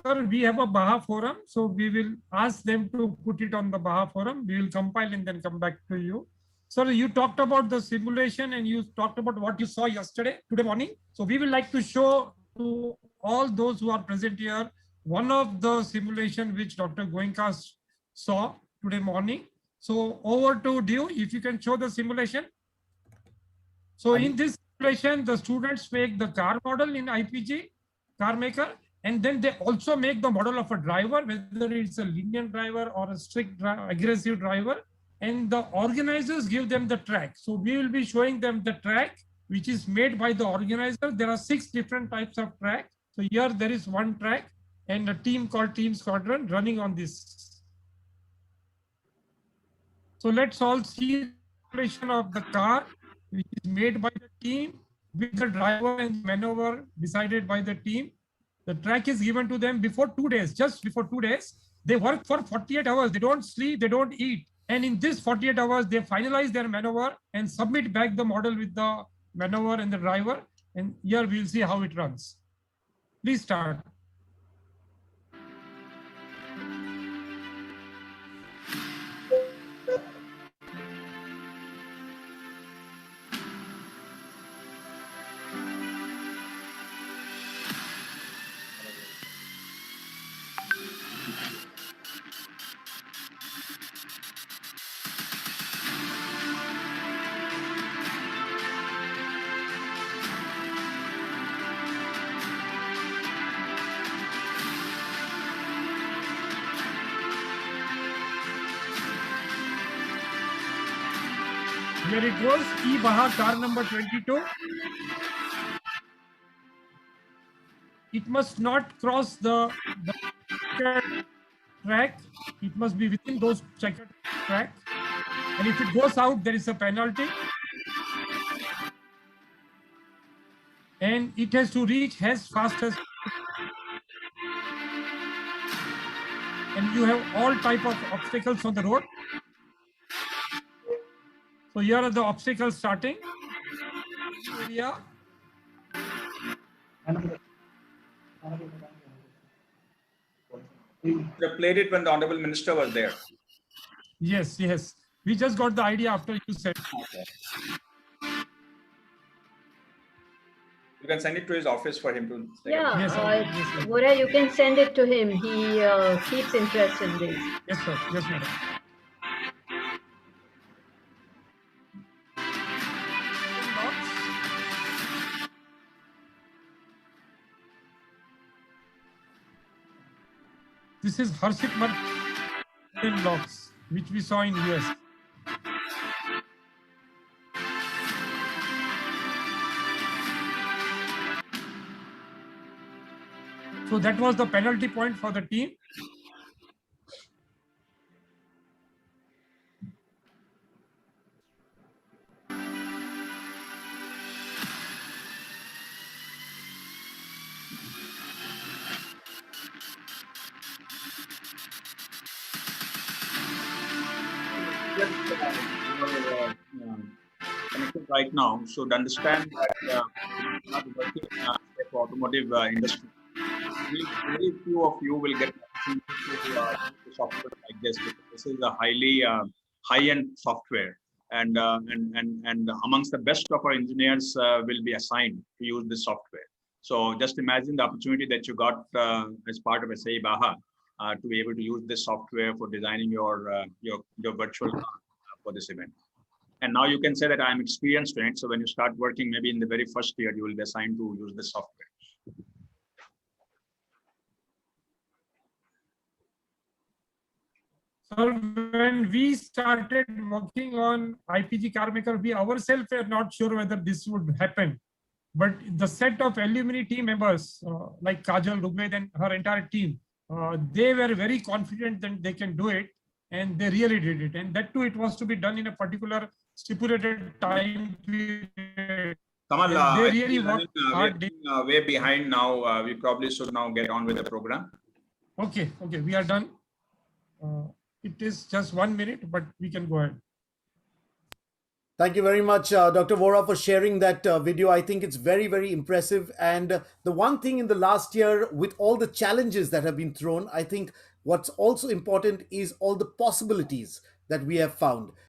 Sir, we have a Baha forum, so we will ask them to put it on the Baha forum. We will compile and then come back to you. Sir, you talked about the simulation and you talked about what you saw today morning. So we will like to show to all those who are present here one of the simulation which Dr. Goenka saw today morning. So over to you, if you can show the simulation. So in this simulation, the students make the car model in IPG, car maker, and then they also make the model of a driver, whether it's a lenient driver or a strict aggressive driver, and the organizers give them the track. So we will be showing them the track, which is made by the organizer. There are 6 different types of track. So here there is one track and a team called Team Squadron running on this. So let's all see the simulation of the car, which is made by the team with the driver and maneuver decided by the team. The track is given to them before 2 days, just before 2 days. They work for 48 hours. They don't sleep, they don't eat. And in this 48 hours, they finalize their maneuver and submit back the model with the maneuver and the driver. And here we'll see how it runs. Please start. Here it goes, E-Baha car number 22. It must not cross the track. It must be within those checkered track. And if it goes out, there is a penalty. And it has to reach as fast as. And you have all type of obstacles on the road. So here are the obstacles starting. Area. You played it when the Honorable Minister was there. Yes, yes. We just got the idea after you said. Okay. You can send it to his office for him to. Yeah, yes, Vora, you can send it to him. He keeps interest in this. Yes, sir. Yes, madam. This is Harshit Martin blocks, which we saw in US. So that was the penalty point for the team. Connected right now should understand that working in the automotive industry. Very few of you will get to software like this, because this is a highly high-end software, and amongst the best of our engineers will be assigned to use this software. So just imagine the opportunity that you got as part of SAE Baha to be able to use this software for designing your virtual car for this event. And now you can say that I'm experienced in it. So when you start working, maybe in the very first year, you will be assigned to use this software. So when we started working on IPG car maker, we ourselves were not sure whether this would happen. But the set of alumni team members like Kajal, Rugved and her entire team, they were very confident that they can do it, and they really did it. And that too, it was to be done in a particular stipulated time period. Kamal, they really worked hard. Way behind now. We probably should now get on with the program. Okay, we are done. It is just 1 minute, but we can go ahead. Thank you very much, Dr. Vora, for sharing that video. I think it's very, very impressive. And the one thing in the last year, with all the challenges that have been thrown, I think what's also important is all the possibilities that we have found.